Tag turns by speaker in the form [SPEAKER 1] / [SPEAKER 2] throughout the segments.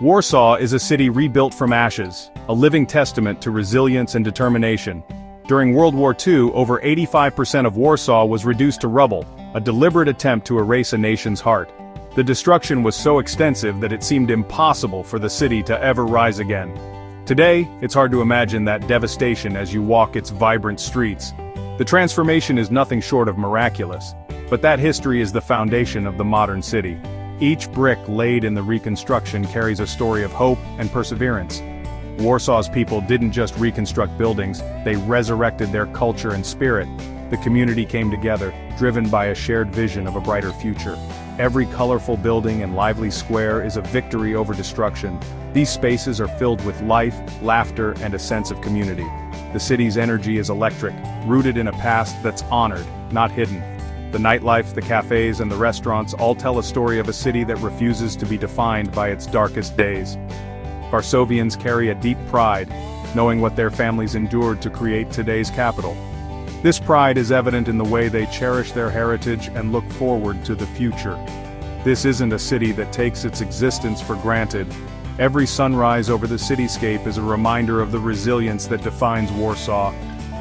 [SPEAKER 1] Warsaw is a city rebuilt from ashes, a living testament to resilience and determination. During World War II, over 85% of Warsaw was reduced to rubble, a deliberate attempt to erase a nation's heart. The destruction was so extensive that it seemed impossible for the city to ever rise again. Today, it's hard to imagine that devastation as you walk its vibrant streets. The transformation is nothing short of miraculous, but that history is the foundation of the modern city. Each brick laid in the reconstruction carries a story of hope and perseverance. Warsaw's people didn't just reconstruct buildings, they resurrected their culture and spirit. The community came together, driven by a shared vision of a brighter future. Every colorful building and lively square is a victory over destruction. These spaces are filled with life, laughter, and a sense of community. The city's energy is electric, rooted in a past that's honored, not hidden. The nightlife, the cafes, and the restaurants all tell a story of a city that refuses to be defined by its darkest days. Varsovians carry a deep pride, knowing what their families endured to create today's capital. This pride is evident in the way they cherish their heritage and look forward to the future. This isn't a city that takes its existence for granted. Every sunrise over the cityscape is a reminder of the resilience that defines Warsaw.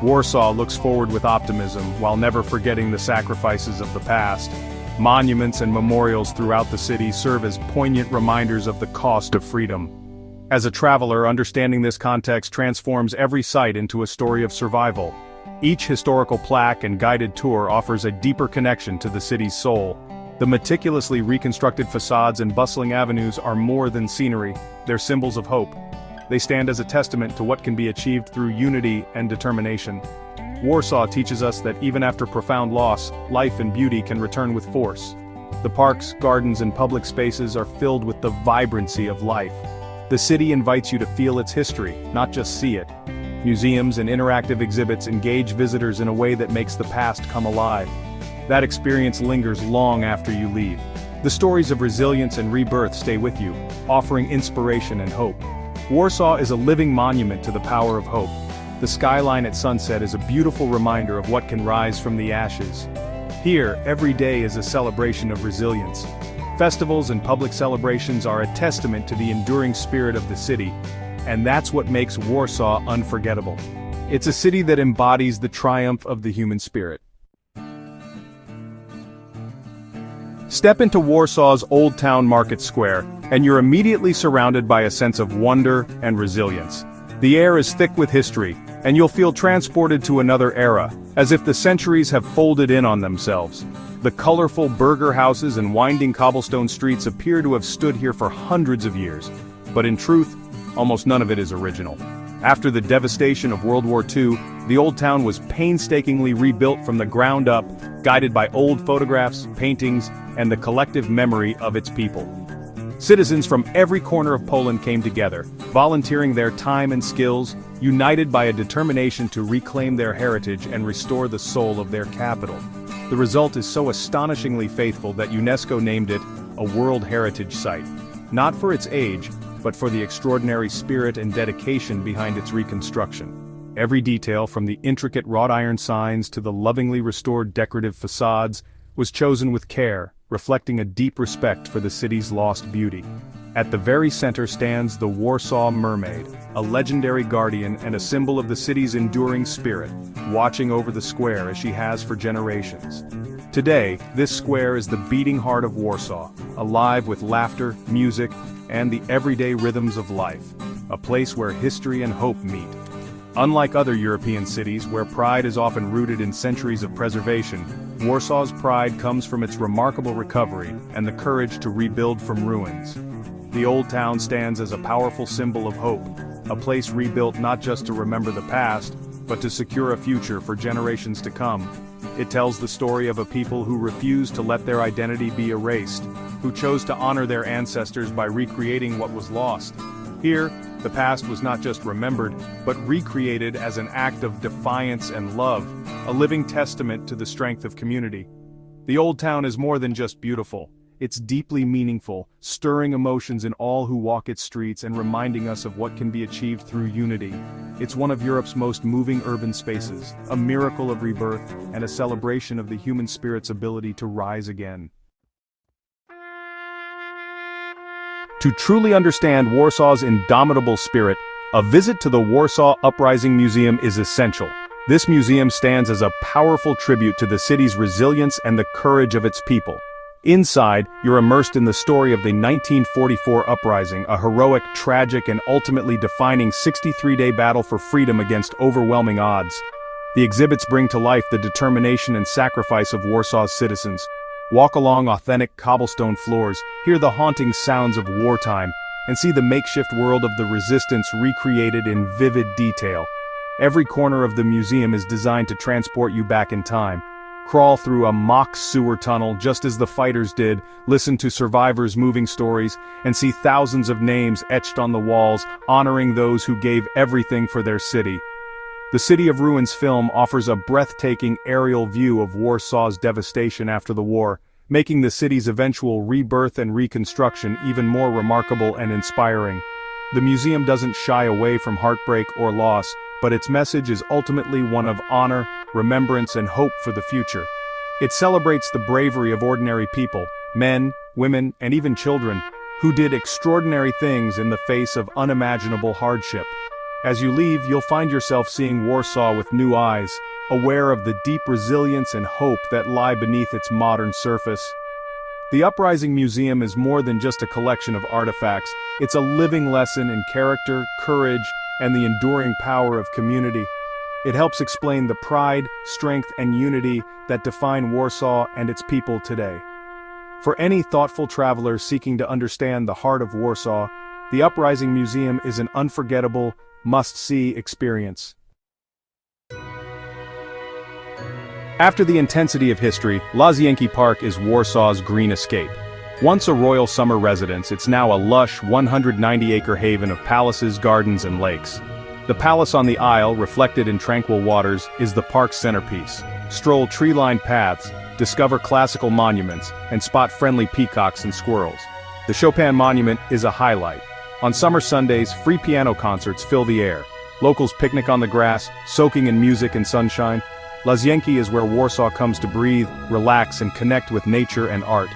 [SPEAKER 1] Warsaw looks forward with optimism, while never forgetting the sacrifices of the past. Monuments and memorials throughout the city serve as poignant reminders of the cost of freedom. As a traveler, understanding this context transforms every site into a story of survival. Each historical plaque and guided tour offers a deeper connection to the city's soul. The meticulously reconstructed facades and bustling avenues are more than scenery, they're symbols of hope. They stand as a testament to what can be achieved through unity and determination. Warsaw teaches us that even after profound loss, life and beauty can return with force. The parks, gardens, and public spaces are filled with the vibrancy of life. The city invites you to feel its history, not just see it. Museums and interactive exhibits engage visitors in a way that makes the past come alive. That experience lingers long after you leave. The stories of resilience and rebirth stay with you, offering inspiration and hope. Warsaw is a living monument to the power of hope. The skyline at sunset is a beautiful reminder of what can rise from the ashes. Here, every day is a celebration of resilience. Festivals and public celebrations are a testament to the enduring spirit of the city, and that's what makes Warsaw unforgettable. It's a city that embodies the triumph of the human spirit. Step into Warsaw's Old Town Market Square, and you're immediately surrounded by a sense of wonder and resilience. The air is thick with history, and you'll feel transported to another era, as if the centuries have folded in on themselves. The colorful burger houses and winding cobblestone streets appear to have stood here for hundreds of years. But in truth, almost none of it is original. After the devastation of World War II, the old town was painstakingly rebuilt from the ground up, guided by old photographs, paintings, and the collective memory of its people. Citizens from every corner of Poland came together, volunteering their time and skills, united by a determination to reclaim their heritage and restore the soul of their capital. The result is so astonishingly faithful that UNESCO named it a World Heritage Site, not for its age, but for the extraordinary spirit and dedication behind its reconstruction. Every detail, from the intricate wrought iron signs to the lovingly restored decorative facades, was chosen with care, reflecting a deep respect for the city's lost beauty. At the very center stands the Warsaw Mermaid, a legendary guardian and a symbol of the city's enduring spirit, watching over the square as she has for generations. Today, this square is the beating heart of Warsaw, alive with laughter, music, and the everyday rhythms of life, a place where history and hope meet. Unlike other European cities, where pride is often rooted in centuries of preservation, Warsaw's pride comes from its remarkable recovery and the courage to rebuild from ruins. The old town stands as a powerful symbol of hope, a place rebuilt not just to remember the past, but to secure a future for generations to come. It tells the story of a people who refused to let their identity be erased, who chose to honor their ancestors by recreating what was lost. Here, the past was not just remembered, but recreated as an act of defiance and love, a living testament to the strength of community. The old town is more than just beautiful. It's deeply meaningful, stirring emotions in all who walk its streets and reminding us of what can be achieved through unity. It's one of Europe's most moving urban spaces, a miracle of rebirth, and a celebration of the human spirit's ability to rise again. To truly understand Warsaw's indomitable spirit, a visit to the Warsaw Uprising Museum is essential. This museum stands as a powerful tribute to the city's resilience and the courage of its people. Inside, you're immersed in the story of the 1944 uprising, a heroic, tragic, and ultimately defining 63-day battle for freedom against overwhelming odds. The exhibits bring to life the determination and sacrifice of Warsaw's citizens. Walk along authentic cobblestone floors, hear the haunting sounds of wartime, and see the makeshift world of the resistance recreated in vivid detail. Every corner of the museum is designed to transport you back in time. Crawl through a mock sewer tunnel just as the fighters did, listen to survivors' moving stories, and see thousands of names etched on the walls, honoring those who gave everything for their city. The City of Ruins film offers a breathtaking aerial view of Warsaw's devastation after the war, making the city's eventual rebirth and reconstruction even more remarkable and inspiring. The museum doesn't shy away from heartbreak or loss, but its message is ultimately one of honor, remembrance, and hope for the future. It celebrates the bravery of ordinary people, men, women, and even children, who did extraordinary things in the face of unimaginable hardship. As you leave, you'll find yourself seeing Warsaw with new eyes, aware of the deep resilience and hope that lie beneath its modern surface. The Uprising Museum is more than just a collection of artifacts. It's a living lesson in character, courage, and the enduring power of community. It helps explain the pride, strength, and unity that define Warsaw and its people today. For any thoughtful traveler seeking to understand the heart of Warsaw, the Uprising Museum is an unforgettable, must-see experience. After the intensity of history, Lazienki Park is Warsaw's green escape. Once a royal summer residence, it's now a lush 190-acre haven of palaces, gardens, and lakes. The palace on the Isle, reflected in tranquil waters, is the park's centerpiece. Stroll tree-lined paths, discover classical monuments, and spot friendly peacocks and squirrels. The Chopin Monument is a highlight. On summer Sundays, free piano concerts fill the air. Locals picnic on the grass, soaking in music and sunshine. Lazienki is where Warsaw comes to breathe, relax, and connect with nature and art.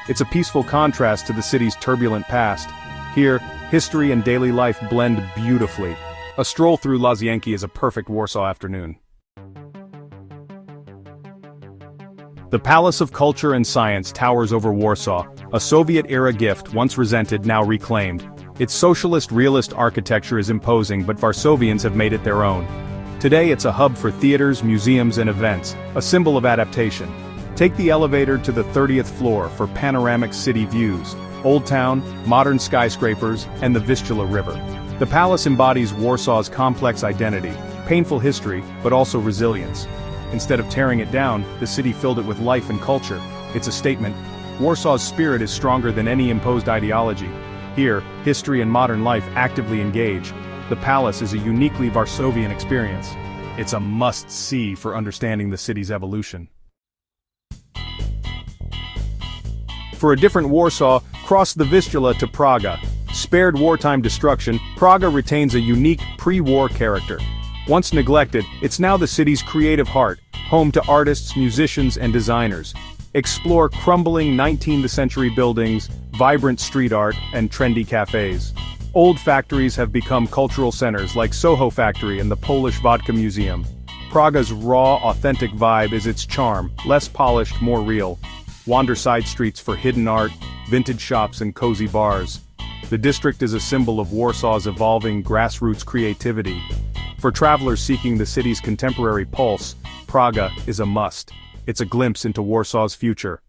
[SPEAKER 1] It's a peaceful contrast to the city's turbulent past. Here, history and daily life blend beautifully. A stroll through Lazienki is a perfect Warsaw afternoon. The Palace of Culture and Science towers over Warsaw, a Soviet-era gift once resented, now reclaimed. Its socialist realist architecture is imposing, but Varsovians have made it their own. Today it's a hub for theaters, museums, and events, a symbol of adaptation. Take the elevator to the 30th floor for panoramic city views, Old Town, modern skyscrapers, and the Vistula River. The palace embodies Warsaw's complex identity, painful history, but also resilience. Instead of tearing it down, the city filled it with life and culture. It's a statement. Warsaw's spirit is stronger than any imposed ideology. Here, history and modern life actively engage. The palace is a uniquely Varsovian experience. It's a must-see for understanding the city's evolution. For a different Warsaw, cross the Vistula to Praga. Spared wartime destruction, Praga retains a unique pre-war character. Once neglected, it's now the city's creative heart, home to artists, musicians, and designers. Explore crumbling 19th century buildings, vibrant street art, and trendy cafes. Old factories have become cultural centers like Soho Factory and the Polish Vodka Museum. Praga's raw, authentic vibe is its charm, less polished, more real. Wander side streets for hidden art, vintage shops, and cozy bars. The district is a symbol of Warsaw's evolving grassroots creativity. For travelers seeking the city's contemporary pulse, Praga is a must. It's a glimpse into Warsaw's future.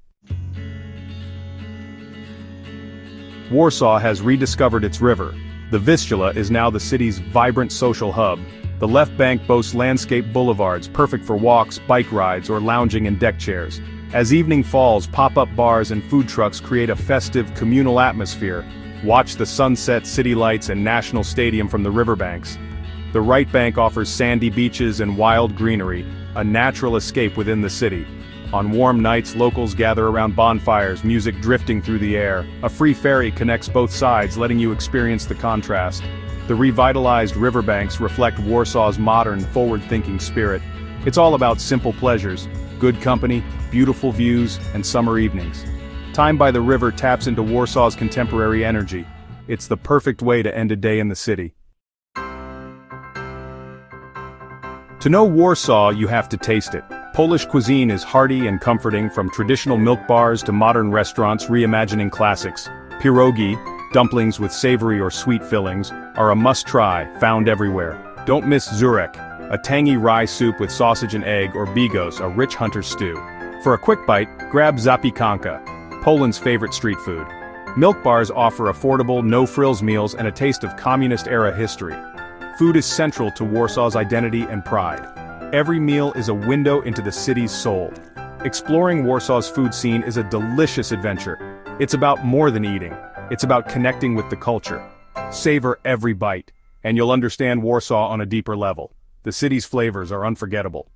[SPEAKER 1] Warsaw has rediscovered its river. The Vistula is now the city's vibrant social hub. The left bank boasts landscape boulevards perfect for walks, bike rides, or lounging in deck chairs. As evening falls, pop-up bars and food trucks create a festive, communal atmosphere. Watch the sunset, city lights, and National Stadium from the riverbanks. The right bank offers sandy beaches and wild greenery, a natural escape within the city. On warm nights, locals gather around bonfires, music drifting through the air. A free ferry connects both sides, letting you experience the contrast. The revitalized riverbanks reflect Warsaw's modern, forward-thinking spirit. It's all about simple pleasures, good company, beautiful views, and summer evenings. Time by the river taps into Warsaw's contemporary energy. It's the perfect way to end a day in the city. To know Warsaw, you have to taste it. Polish cuisine is hearty and comforting, from traditional milk bars to modern restaurants reimagining classics. Pierogi, dumplings with savory or sweet fillings, are a must-try, found everywhere. Don't miss Zurek, a tangy rye soup with sausage and egg, or bigos, a rich hunter's stew. For a quick bite, grab zapiekanka, Poland's favorite street food. Milk bars offer affordable, no-frills meals and a taste of communist-era history. Food is central to Warsaw's identity and pride. Every meal is a window into the city's soul. Exploring Warsaw's food scene is a delicious adventure. It's about more than eating. It's about connecting with the culture. Savor every bite, and you'll understand Warsaw on a deeper level. The city's flavors are unforgettable.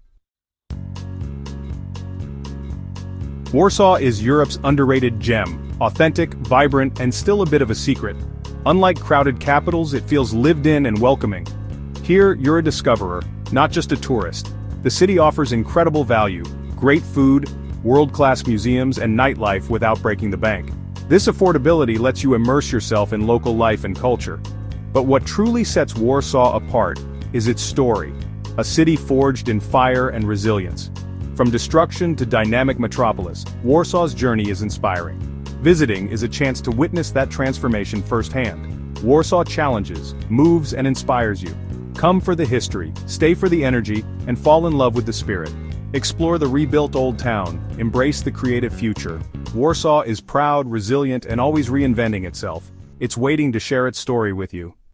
[SPEAKER 1] Warsaw is Europe's underrated gem, authentic, vibrant, and still a bit of a secret. Unlike crowded capitals, it feels lived in and welcoming. Here, you're a discoverer, not just a tourist. The city offers incredible value, great food, world-class museums, and nightlife without breaking the bank. This affordability lets you immerse yourself in local life and culture. But what truly sets Warsaw apart is its story, a city forged in fire and resilience. From destruction to dynamic metropolis, Warsaw's journey is inspiring. Visiting is a chance to witness that transformation firsthand. Warsaw challenges, moves, and inspires you. Come for the history, stay for the energy, and fall in love with the spirit. Explore the rebuilt old town, embrace the creative future. Warsaw is proud, resilient, and always reinventing itself. It's waiting to share its story with you.